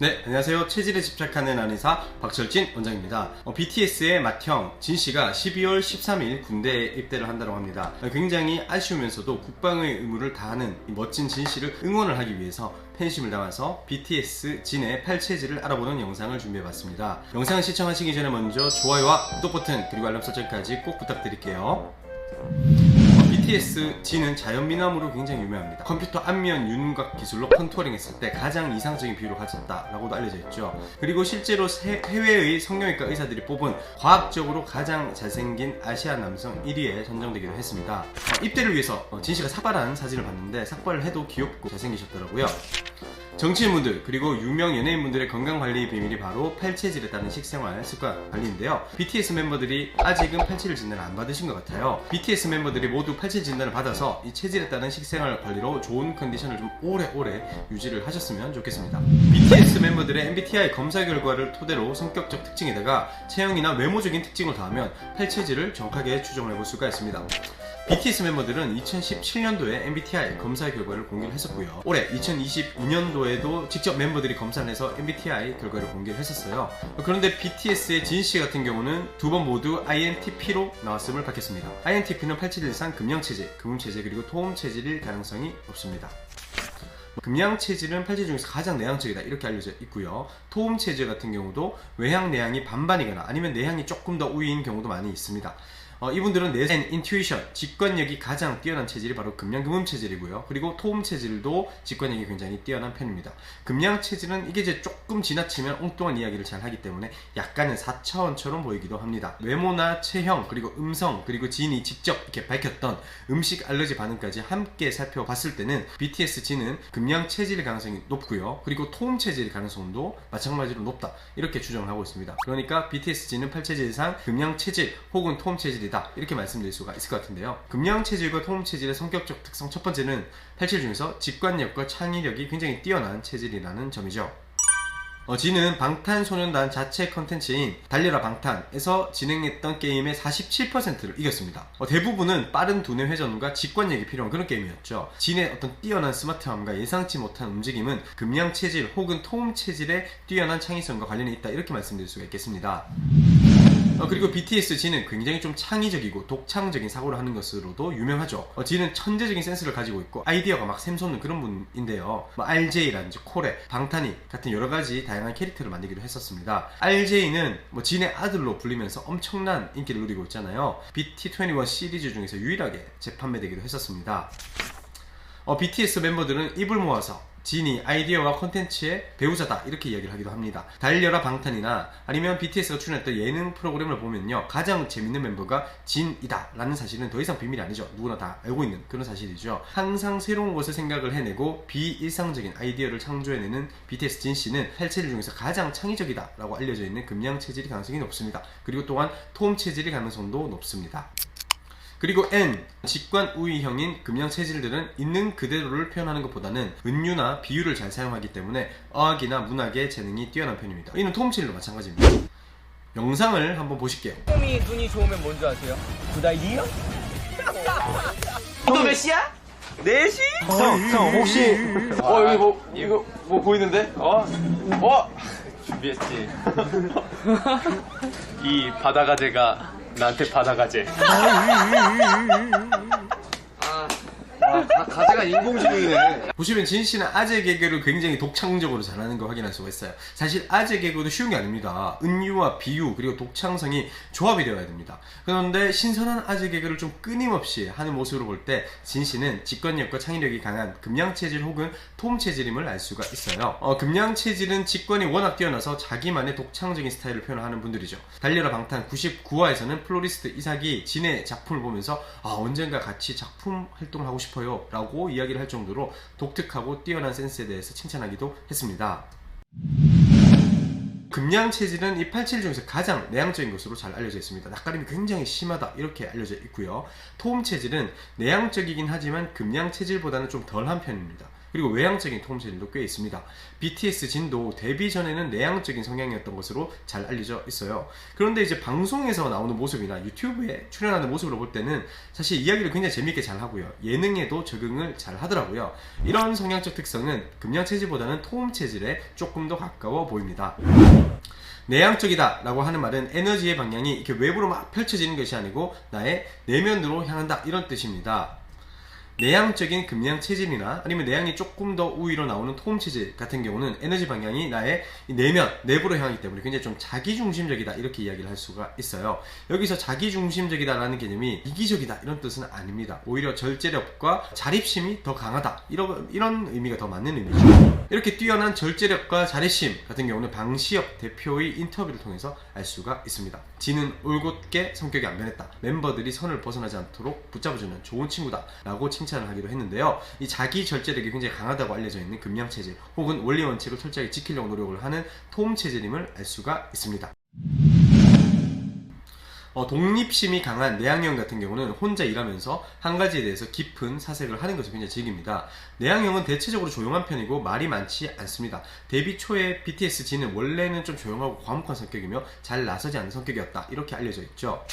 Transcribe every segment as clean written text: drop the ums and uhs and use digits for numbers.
네, 안녕하세요. 체질에 집착하는 한의사 박철진 원장입니다. BTS의 맏형 진씨가 12월 13일 군대에 입대를 한다고 합니다. 굉장히 아쉬우면서도 국방의 의무를 다하는 이 멋진 진씨를 응원을 하기 위해서 팬심을 담아서 BTS 진의 팔체질을 알아보는 영상을 준비해봤습니다. 영상을 시청하시기 전에 먼저 좋아요와 구독 버튼 그리고 알람 설정까지 꼭 부탁드릴게요. BTS 진은 자연미남으로 굉장히 유명합니다. 컴퓨터 안면 윤곽 기술로 컨투어링 했을 때 가장 이상적인 비율을 가졌다라고도 알려져 있죠. 그리고 실제로 해외의 성형외과 의사들이 뽑은 과학적으로 가장 잘생긴 아시아 남성 1위에 선정되기도 했습니다. 입대를 위해서 진씨가 삭발한 사진을 봤는데 삭발을 해도 귀엽고 잘생기셨더라고요. 정치인분들 그리고 유명 연예인분들의 건강관리 비밀이 바로 팔체질에 따른 식생활 습관 관리인데요. BTS 멤버들이 아직은 팔체질 진단을 안 받으신 것 같아요. BTS 멤버들이 모두 팔체질 진단을 받아서 이 체질에 따른 식생활 관리로 좋은 컨디션을 좀 오래오래 유지를 하셨으면 좋겠습니다. BTS 멤버들의 MBTI 검사 결과를 토대로 성격적 특징에다가 체형이나 외모적인 특징을 더하면 팔체질을 정확하게 추정을 해볼 수가 있습니다. BTS 멤버들은 2017년도에 MBTI 검사 결과를 공개를 했었고요. 올해 2022년도에도 직접 멤버들이 검사를 해서 MBTI 결과를 공개를 했었어요. 그런데 BTS의 진씨 같은 경우는 두 번 모두 INTP로 나왔음을 밝혔습니다. INTP는 팔체질상 금양체질, 금음체질 그리고 토음체질일 가능성이 높습니다. 금양체질은 팔체질 중에서 가장 내향적이다 이렇게 알려져 있고요. 토음체질 같은 경우도 외향 내향이 반반이거나 아니면 내향이 조금 더 우위인 경우도 많이 있습니다. 이분들은 내센, 인투이션, 직관력이 가장 뛰어난 체질이 바로 금양-금음 체질이고요. 그리고 토음 체질도 직관력이 굉장히 뛰어난 편입니다. 금양 체질은 이게 이제 조금 지나치면 엉뚱한 이야기를 잘 하기 때문에 약간은 4차원처럼 보이기도 합니다. 외모나 체형, 그리고 음성, 그리고 지인이 직접 이렇게 밝혔던 음식 알러지 반응까지 함께 살펴봤을 때는 BTS 진은 금양 체질일 가능성이 높고요. 그리고 토음 체질일 가능성도 마찬가지로 높다 이렇게 추정을 하고 있습니다. 그러니까 BTS 진은 팔체질상 금양 체질 혹은 토음 체질이다 이렇게 말씀드릴 수가 있을 것 같은데요. 금양체질과 토음체질의 성격적 특성 첫 번째는 팔체질 중에서 직관력과 창의력이 굉장히 뛰어난 체질이라는 점이죠. 진은 방탄소년단 자체 컨텐츠인 달려라 방탄에서 진행했던 게임의 47%를 이겼습니다. 대부분은 빠른 두뇌 회전과 직관력이 필요한 그런 게임이었죠. 진의 어떤 뛰어난 스마트함과 예상치 못한 움직임은 금양체질 혹은 토음체질의 뛰어난 창의성과 관련이 있다 이렇게 말씀드릴 수가 있겠습니다. 그리고 BTS 진은 굉장히 좀 창의적이고 독창적인 사고를 하는 것으로도 유명하죠. 진은 천재적인 센스를 가지고 있고 아이디어가 막 샘솟는 그런 분인데요. RJ라든지 코레, 방탄이 같은 여러가지 다양한 캐릭터를 만들기도 했었습니다. RJ는 진의 아들로 불리면서 엄청난 인기를 누리고 있잖아요. BT21 시리즈 중에서 유일하게 재판매되기도 했었습니다. BTS 멤버들은 입을 모아서 진이 아이디어와 콘텐츠의 배우자다 이렇게 이야기를 하기도 합니다. 달려라 방탄이나 아니면 BTS가 출연했던 예능 프로그램을 보면요, 가장 재밌는 멤버가 진이다 라는 사실은 더 이상 비밀이 아니죠. 누구나 다 알고 있는 그런 사실이죠. 항상 새로운 것을 생각을 해내고 비일상적인 아이디어를 창조해내는 BTS 진씨는 팔체질 중에서 가장 창의적이다 라고 알려져 있는 금양체질이 가능성이 높습니다. 그리고 또한 토음체질의 가능성도 높습니다. 그리고 N, 직관 우위형인 금양 체질들은 있는 그대로를 표현하는 것보다는 은유나 비유를 잘 사용하기 때문에 어학이나 문학의 재능이 뛰어난 편입니다. 이는 토음체질도 마찬가지입니다. 영상을 한번 보실게요. 이 눈이 좋으면 뭔지 아세요? 굿아이디어? 너 몇 시야? 4시? 형 혹시 이거 뭐 보이는데? 준비했지. 이 바다가재가 나한테 바다가재. 가재가 인공지능이네. 보시면 진씨는 아재 개그를 굉장히 독창적으로 잘하는 걸 확인할 수가 있어요. 사실 아재 개그도 쉬운 게 아닙니다. 은유와 비유 그리고 독창성이 조합이 되어야 됩니다. 그런데 신선한 아재 개그를 좀 끊임없이 하는 모습으로 볼 때 진씨는 직관력과 창의력이 강한 금양체질 혹은 토음체질임을 알 수가 있어요. 금양체질은 직관이 워낙 뛰어나서 자기만의 독창적인 스타일을 표현하는 분들이죠. 달려라 방탄 99화에서는 플로리스트 이삭이 진의 작품을 보면서 언젠가 같이 작품 활동을 하고 싶어요 라고 이야기를 할 정도로 독특하고 뛰어난 센스에 대해서 칭찬하기도 했습니다. 금양체질은 이 팔체질 중에서 가장 내향적인 것으로 잘 알려져 있습니다. 낯가림이 굉장히 심하다 이렇게 알려져 있고요. 토음체질은 내향적이긴 하지만 금양체질보다는 좀 덜한 편입니다. 그리고 외향적인 토음 체질도 꽤 있습니다. BTS 진도 데뷔 전에는 내향적인 성향이었던 것으로 잘 알려져 있어요. 그런데 이제 방송에서 나오는 모습이나 유튜브에 출연하는 모습으로 볼 때는 사실 이야기를 굉장히 재밌게 잘 하고요. 예능에도 적응을 잘 하더라고요. 이런 성향적 특성은 금양 체질보다는 토음 체질에 조금 더 가까워 보입니다. 내향적이다 라고 하는 말은 에너지의 방향이 이렇게 외부로 막 펼쳐지는 것이 아니고 나의 내면으로 향한다 이런 뜻입니다. 내향적인 금양 체질이나 아니면 내향이 조금 더 우위로 나오는 토음 체질 같은 경우는 에너지 방향이 나의 내면, 내부로 향하기 때문에 굉장히 좀 자기중심적이다 이렇게 이야기를 할 수가 있어요. 여기서 자기중심적이다 라는 개념이 이기적이다 이런 뜻은 아닙니다. 오히려 절제력과 자립심이 더 강하다 이런 의미가 더 맞는 의미죠. 이렇게 뛰어난 절제력과 자립심 같은 경우는 방시혁 대표의 인터뷰를 통해서 알 수가 있습니다. 지는 올곧게 성격이 안 변했다. 멤버들이 선을 벗어나지 않도록 붙잡아주는 좋은 친구다 라고 칭찬을 하기도 했는데요. 이 자기 절제력이 굉장히 강하다고 알려져 있는 금양 체질 혹은 원리 원칙을 철저하게 지키려고 노력을 하는 토음 체질임을 알 수가 있습니다. 독립심이 강한 내향형 같은 경우는 혼자 일하면서 한 가지에 대해서 깊은 사색을 하는 것을 굉장히 즐깁니다. 내향형은 대체적으로 조용한 편이고 말이 많지 않습니다. 데뷔 초에 BTS 진은 원래는 좀 조용하고 과묵한 성격이며 잘 나서지 않는 성격이었다 이렇게 알려져 있죠.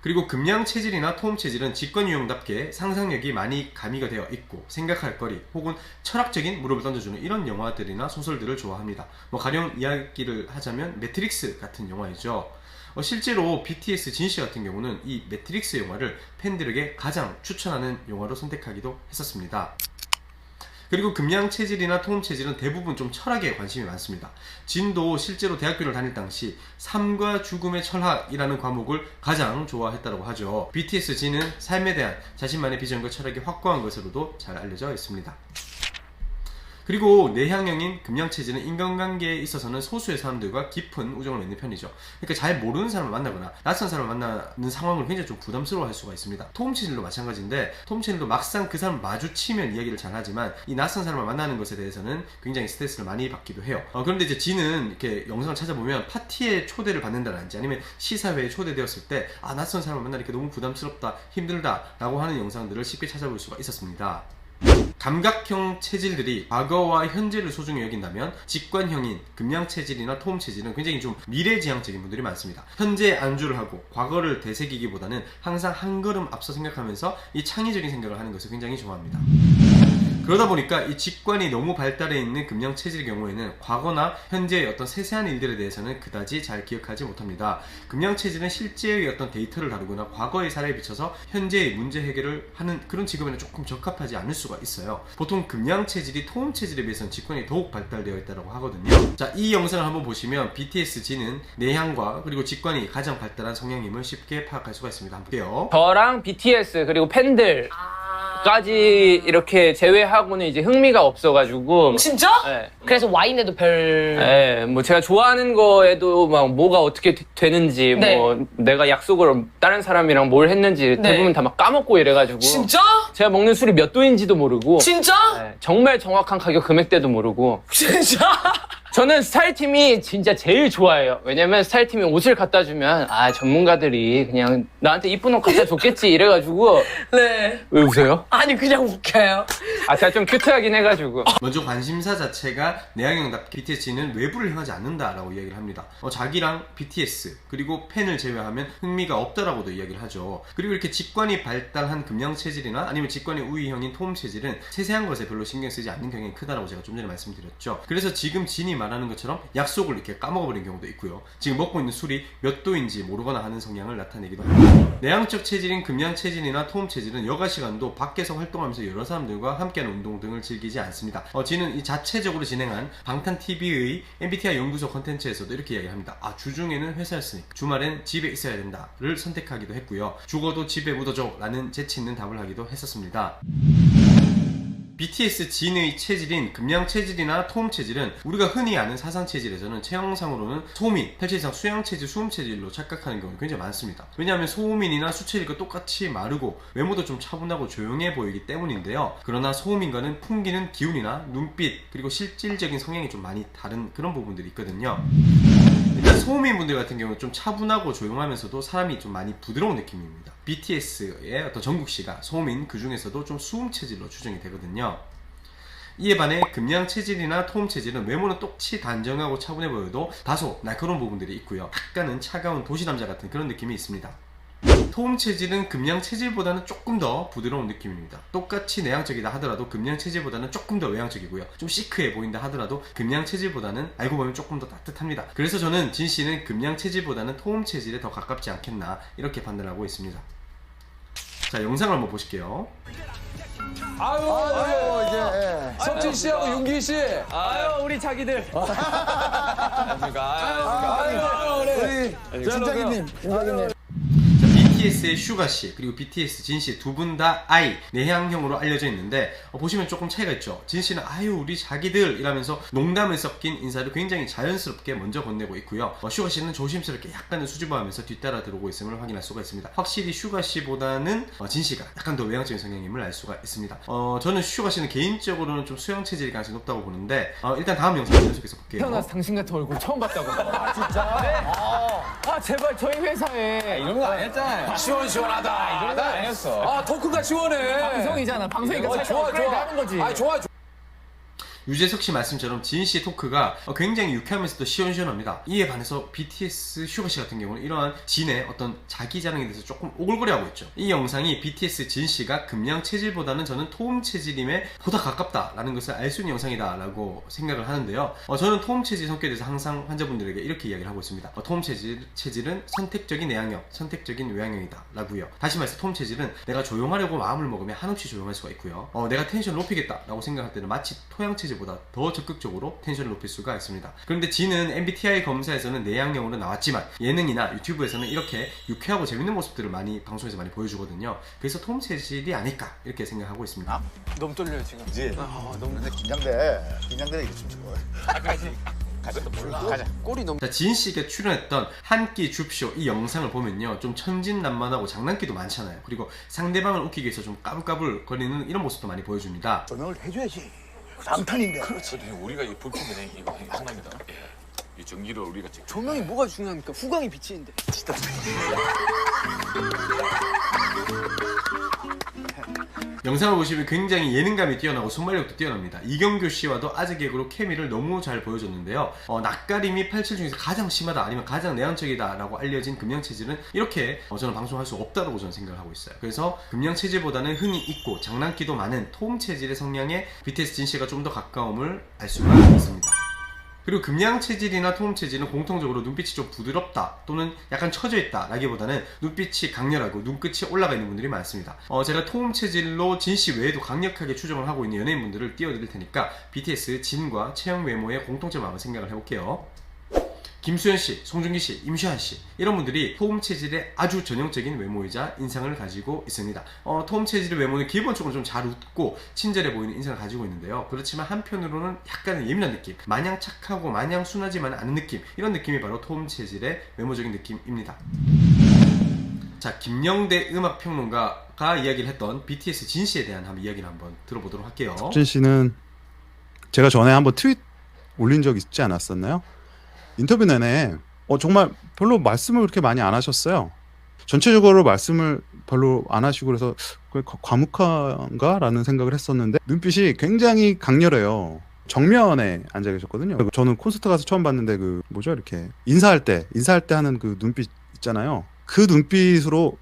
그리고 금양 체질이나 토음 체질은 직관 유형답게 상상력이 많이 가미가 되어 있고 생각할 거리 혹은 철학적인 물음을 던져주는 이런 영화들이나 소설들을 좋아합니다. 가령 이야기를 하자면 매트릭스 같은 영화이죠. 실제로 BTS 진씨 같은 경우는 이 매트릭스 영화를 팬들에게 가장 추천하는 영화로 선택하기도 했었습니다. 그리고 금양 체질이나 토음 체질은 대부분 좀 철학에 관심이 많습니다. 진도 실제로 대학교를 다닐 당시 삶과 죽음의 철학이라는 과목을 가장 좋아했다고 하죠. BTS 진은 삶에 대한 자신만의 비전과 철학이 확고한 것으로도 잘 알려져 있습니다. 그리고 내향형인 금양 체질은 인간관계에 있어서는 소수의 사람들과 깊은 우정을 맺는 편이죠. 그러니까 잘 모르는 사람을 만나거나 낯선 사람을 만나는 상황을 굉장히 좀 부담스러워할 수가 있습니다. 토음 체질도 마찬가지인데 토음 체질도 막상 그 사람을 마주치면 이야기를 잘 하지만 이 낯선 사람을 만나는 것에 대해서는 굉장히 스트레스를 많이 받기도 해요. 그런데 이제 진은 이렇게 영상을 찾아보면 파티에 초대를 받는다든지 아니면 시사회에 초대되었을 때 낯선 사람을 만나니까 너무 부담스럽다, 힘들다 라고 하는 영상들을 쉽게 찾아볼 수가 있었습니다. 감각형 체질들이 과거와 현재를 소중히 여긴다면 직관형인 금양 체질이나 토음 체질은 굉장히 좀 미래지향적인 분들이 많습니다. 현재에 안주를 하고 과거를 되새기기보다는 항상 한 걸음 앞서 생각하면서 이 창의적인 생각을 하는 것을 굉장히 좋아합니다. 그러다 보니까 이 직관이 너무 발달해 있는 금양 체질의 경우에는 과거나 현재의 어떤 세세한 일들에 대해서는 그다지 잘 기억하지 못합니다. 금양 체질은 실제의 어떤 데이터를 다루거나 과거의 사례에 비춰서 현재의 문제 해결을 하는 그런 직업에는 조금 적합하지 않을 수가 있어요. 보통 금양 체질이 토음 체질에 비해서는 직관이 더욱 발달되어 있다고 하거든요. 자, 이 영상을 한번 보시면 BTS 진은 내향과 그리고 직관이 가장 발달한 성향임을 쉽게 파악할 수가 있습니다. 한번 볼게요. 저랑 BTS 그리고 팬들 까지 이렇게 제외하고는 이제 흥미가 없어가지고. 진짜? 네. 그래서 와인에도 별. 네, 뭐 제가 좋아하는 거에도 막 뭐가 어떻게 되는지, 네. 뭐 내가 약속을 다른 사람이랑 뭘 했는지 네. 대부분 다 막 까먹고 이래가지고. 진짜? 제가 먹는 술이 몇 도인지도 모르고. 진짜? 네, 정말 정확한 가격 금액대도 모르고. 진짜? 저는 스타일팀이 진짜 제일 좋아해요. 왜냐면 스타일팀이 옷을 갖다 주면 전문가들이 그냥 나한테 이쁜 옷 갖다 줬겠지 이래가지고. 네. 왜 웃어요? 아니, 그냥 웃겨요. 제가 좀 큐트하긴 해가지고. 먼저 관심사 자체가 내향형답게 BTS는 외부를 향하지 않는다라고 이야기를 합니다. 자기랑 BTS 그리고 팬을 제외하면 흥미가 없다라고도 이야기를 하죠. 그리고 이렇게 직관이 발달한 금양 체질이나 아니면 직관이 우위형인 토음 체질은 세세한 것에 별로 신경 쓰지 않는 경향이 크다라고 제가 좀 전에 말씀드렸죠. 그래서 지금 진이 말하는 것처럼 약속을 이렇게 까먹어버린 경우도 있고요. 지금 먹고 있는 술이 몇 도인지 모르거나 하는 성향을 나타내기도 합니다. 내향적 체질인 금양 체질이나 토음 체질은 여가 시간도 밖에서 활동하면서 여러 사람들과 함께하는 운동 등을 즐기지 않습니다. 진은 이 자체적으로 진행한 방탄TV의 MBTI 연구소 컨텐츠에서도 이렇게 이야기합니다. 주중에는 회사였으니 주말엔 집에 있어야 된다를 선택하기도 했고요. 죽어도 집에 묻어줘 라는 재치 있는 답을 하기도 했었습니다. BTS 진의 체질인 금양 체질이나 토음 체질은 우리가 흔히 아는 사상 체질에서는 체형상으로는 소민, 혈체상 수양 체질, 수음 체질로 착각하는 경우가 굉장히 많습니다. 왜냐하면 소음인이나 수체질과 똑같이 마르고 외모도 좀 차분하고 조용해 보이기 때문인데요. 그러나 소음인과는 풍기는 기운이나 눈빛 그리고 실질적인 성향이 좀 많이 다른 그런 부분들이 있거든요. 일단 소음인 분들 같은 경우는 좀 차분하고 조용하면서도 사람이 좀 많이 부드러운 느낌입니다. BTS의 어떤 정국씨가 소음인 그 중에서도 좀 수음 체질로 추정이 되거든요. 이에 반해 금양 체질이나 토음 체질은 외모는 똑치 단정하고 차분해 보여도 다소 날카로운 부분들이 있고요. 약간은 차가운 도시남자 같은 그런 느낌이 있습니다. 토음 체질은 금양 체질보다는 조금 더 부드러운 느낌입니다. 똑같이 내향적이다 하더라도 금양 체질보다는 조금 더 외향적이고요. 좀 시크해 보인다 하더라도 금양 체질보다는 알고 보면 조금 더 따뜻합니다. 그래서 저는 진씨는 금양 체질보다는 토음 체질에 더 가깝지 않겠나 이렇게 판단하고 있습니다. 자, 영상을 한번 보실게요. 아유, 이제 석진 씨하고 윤기 씨. 아유, 우리 자기들. 우리 팀장님. BTS의 슈가씨 그리고 BTS 진씨 두 분 다 I 내향형으로 알려져 있는데 보시면 조금 차이가 있죠. 진씨는 아유 우리 자기들 이라면서 농담을 섞인 인사를 굉장히 자연스럽게 먼저 건네고 있고요. 슈가씨는 조심스럽게 약간은 수줍어하면서 뒤따라 들어오고 있음을 확인할 수가 있습니다. 확실히 슈가씨보다는 진씨가 약간 더 외향적인 성향임을 알 수가 있습니다. 저는 슈가씨는 개인적으로는 좀 수영 체질이 가능성이 높다고 보는데 일단 다음 영상 계속해서 볼게요. 태어나서 당신 같은 얼굴 처음 봤다고. 아 진짜? 네. 아 제발 저희 회사에 이런 거 안 했잖아요. 시원시원하다. 이런 거 안 했어. 아, 토크가 시원해. 방송이잖아. 방송이니까 좋아, 살짝 좋아. 업그레이드 하는 거지. 아, 좋아. 유재석 씨 말씀처럼 진 씨의 토크가 굉장히 유쾌하면서도 시원시원합니다. 이에 반해서 BTS 슈가 씨 같은 경우는 이러한 진의 어떤 자기 자랑에 대해서 조금 오글거려하고 있죠. 이 영상이 BTS 진 씨가 금양 체질보다는 저는 토음 체질임에 보다 가깝다라는 것을 알 수 있는 영상이다라고 생각을 하는데요. 저는 토음 체질 성격에 대해서 항상 환자분들에게 이렇게 이야기를 하고 있습니다. 토음 체질은 선택적인 내향형, 선택적인 외향형이다 라고요. 다시 말해서 토음 체질은 내가 조용하려고 마음을 먹으면 한없이 조용할 수가 있고요. 내가 텐션을 높이겠다 라고 생각할 때는 마치 토양 체질보다 더 적극적으로 텐션을 높일 수가 있습니다. 그런데 진은 MBTI 검사에서는 내향형으로 나왔지만 예능이나 유튜브에서는 이렇게 유쾌하고 재밌는 모습들을 많이 방송에서 많이 보여주거든요. 그래서 톰 체질이 아닐까 이렇게 생각하고 있습니다. 너무 떨려요 지금. 그지? 너무 근데 긴장돼. 긴장돼 이게 좀 저거. 가자. 꼬리 너무. 자, 진씨가 출연했던 한 끼 줍쇼 이 영상을 보면요 좀 천진난만하고 장난기도 많잖아요. 그리고 상대방을 웃기기 위해서 좀 까불까불 거리는 이런 모습도 많이 보여줍니다. 조명을 해줘야지. 다음 탄인데. 그렇죠. 우리가 이 불품에 이거 하나입니다. 예. 이 전기를 우리가 직접. 조명이 뭐가 중요합니까? 후광이 비치는데. 영상을 보시면 굉장히 예능감이 뛰어나고 순발력도 뛰어납니다. 이경규 씨와도 아재 개그로 케미를 너무 잘 보여줬는데요. 낯가림이 87 중에서 가장 심하다 아니면 가장 내향적이다 라고 알려진 금양체질은 이렇게 저는 방송할 수 없다고 저는 생각을 하고 있어요. 그래서 금양체질보다는 흔히 있고 장난기도 많은 토음체질의 성향에 BTS 진씨가 좀 더 가까움을 알 수가 있습니다. 그리고 금양체질이나 토음체질은 공통적으로 눈빛이 좀 부드럽다 또는 약간 처져있다 라기보다는 눈빛이 강렬하고 눈끝이 올라가 있는 분들이 많습니다. 제가 토음체질로 진씨 외에도 강력하게 추정을 하고 있는 연예인분들을 띄워드릴 테니까 BTS 진과 체형 외모의 공통점을 한번 생각을 해볼게요. 김수현씨, 송중기씨, 임시완씨 이런 분들이 토음 체질의 아주 전형적인 외모이자 인상을 가지고 있습니다. 토음 체질의 외모는 기본적으로 좀 잘 웃고 친절해 보이는 인상을 가지고 있는데요. 그렇지만 한편으로는 약간은 예민한 느낌, 마냥 착하고 마냥 순하지만 않은 느낌, 이런 느낌이 바로 토음 체질의 외모적인 느낌입니다. 자, 김영대 음악평론가가 이야기를 했던 BTS 진씨에 대한 이야기를 한번 들어보도록 할게요. 진 씨는 제가 전에 한번 트윗 올린 적 있지 않았었나요? 인터뷰 내내 정말 별로 말씀을 그렇게 많이 안 하셨어요. 전체적으로 말씀을 별로 안 하시고 그래서 과묵한가? 라는 생각을 했었는데 눈빛이 굉장히 강렬해요. 정면에 앉아 계셨거든요. 저는 콘서트 가서 처음 봤는데 이렇게 인사할 때 하는 그 눈빛 있잖아요. 그 눈빛으로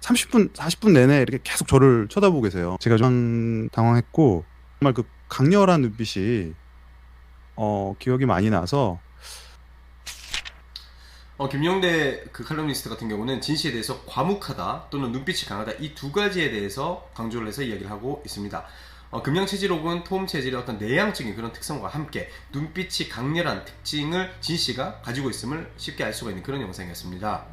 30분, 40분 내내 이렇게 계속 저를 쳐다보고 계세요. 제가 좀 당황했고 정말 그 강렬한 눈빛이 기억이 많이 나서 김영대 그 칼럼니스트 같은 경우는 진씨에 대해서 과묵하다 또는 눈빛이 강하다 이 두 가지에 대해서 강조를 해서 이야기를 하고 있습니다. 금양체질 혹은 토음체질의 어떤 내향적인 그런 특성과 함께 눈빛이 강렬한 특징을 진씨가 가지고 있음을 쉽게 알 수가 있는 그런 영상이었습니다.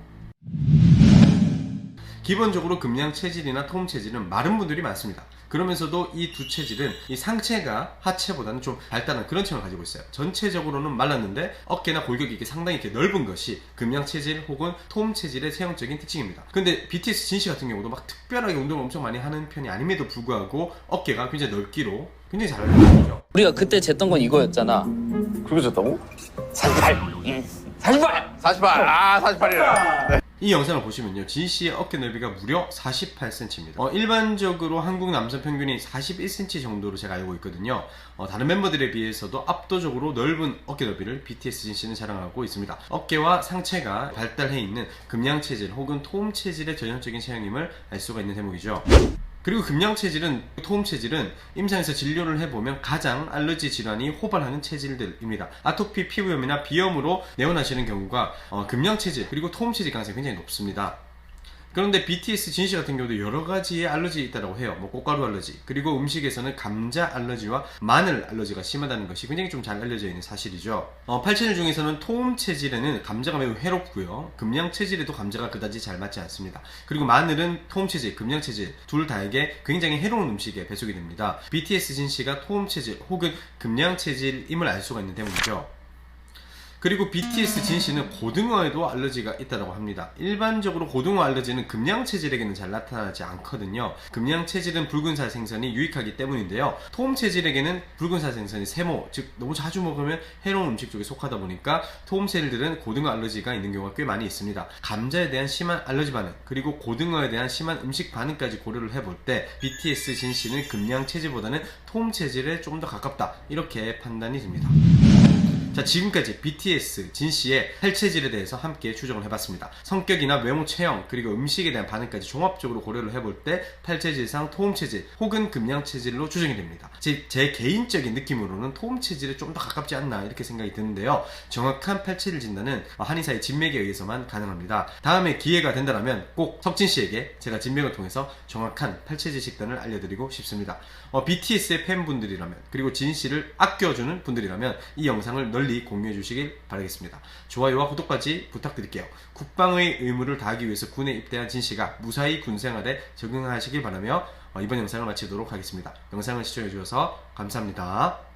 기본적으로 금양체질이나 토음체질은 마른 분들이 많습니다. 그러면서도 이 두 체질은 이 상체가 하체보다는 좀 발달한 그런 체형을 가지고 있어요. 전체적으로는 말랐는데 어깨나 골격이 이게 상당히 이렇게 넓은 것이 금양체질 혹은 토음체질의 체형적인 특징입니다. 근데 BTS 진씨 같은 경우도 막 특별하게 운동을 엄청 많이 하는 편이 아님에도 불구하고 어깨가 굉장히 넓기로 굉장히 잘 알려져 있죠. 우리가 그때 쟀던 건 이거였잖아. 그렇게 졌다고? 48. 아, 48이라. 이 영상을 보시면요, 진 씨의 어깨 넓이가 무려 48cm입니다. 일반적으로 한국 남성 평균이 41cm 정도로 제가 알고 있거든요. 다른 멤버들에 비해서도 압도적으로 넓은 어깨 넓이를 BTS 진 씨는 자랑하고 있습니다. 어깨와 상체가 발달해 있는 금양 체질 혹은 토음 체질의 전형적인 체형임을 알 수가 있는 대목이죠. 그리고 금양 체질은, 토음 체질은 임상에서 진료를 해보면 가장 알러지 질환이 호발하는 체질들입니다. 아토피 피부염이나 비염으로 내원하시는 경우가 금양 체질 그리고 토음 체질 가능성이 굉장히 높습니다. 그런데 BTS 진 씨 같은 경우도 여러 가지의 알러지 있다고 해요. 뭐 꽃가루 알러지, 그리고 음식에서는 감자 알러지와 마늘 알러지가 심하다는 것이 굉장히 좀 잘 알려져 있는 사실이죠. 8체질 중에서는 토음 체질에는 감자가 매우 해롭고요, 금양 체질에도 감자가 그다지 잘 맞지 않습니다. 그리고 마늘은 토음 체질, 금양 체질 둘 다에게 굉장히 해로운 음식에 배속이 됩니다. BTS 진 씨가 토음 체질 혹은 금양 체질임을 알 수가 있는 대목이죠. 그리고 BTS 진 씨는 고등어에도 알러지가 있다고 합니다. 일반적으로 고등어 알러지는 금양 체질에게는 잘 나타나지 않거든요. 금양 체질은 붉은살 생선이 유익하기 때문인데요. 토음 체질에게는 붉은살 생선이 세모, 즉 너무 자주 먹으면 해로운 음식 쪽에 속하다 보니까 토음 체질들은 고등어 알러지가 있는 경우가 꽤 많이 있습니다. 감자에 대한 심한 알러지 반응, 그리고 고등어에 대한 심한 음식 반응까지 고려를 해볼 때 BTS 진 씨는 금양 체질보다는 토음 체질에 좀 더 가깝다, 이렇게 판단이 됩니다. 자, 지금까지 BTS 진 씨의 팔체질에 대해서 함께 추정을 해봤습니다. 성격이나 외모 체형, 그리고 음식에 대한 반응까지 종합적으로 고려를 해볼 때 팔체질상 토음 체질 혹은 금양 체질로 추정이 됩니다. 제 개인적인 느낌으로는 토음 체질에 좀 더 가깝지 않나, 이렇게 생각이 드는데요. 정확한 팔체질 진단은 한의사의 진맥에 의해서만 가능합니다. 다음에 기회가 된다면 꼭 석진 씨에게 제가 진맥을 통해서 정확한 팔체질 식단을 알려드리고 싶습니다. BTS의 팬분들이라면, 그리고 진 씨를 아껴주는 분들이라면 이 영상을 널리 공유해 주시길 바라겠습니다. 좋아요와 구독까지 부탁드릴게요. 국방의 의무를 다하기 위해서 군에 입대한 진 씨가 무사히 군 생활에 적응하시길 바라며 이번 영상을 마치도록 하겠습니다. 영상을 시청해 주셔서 감사합니다.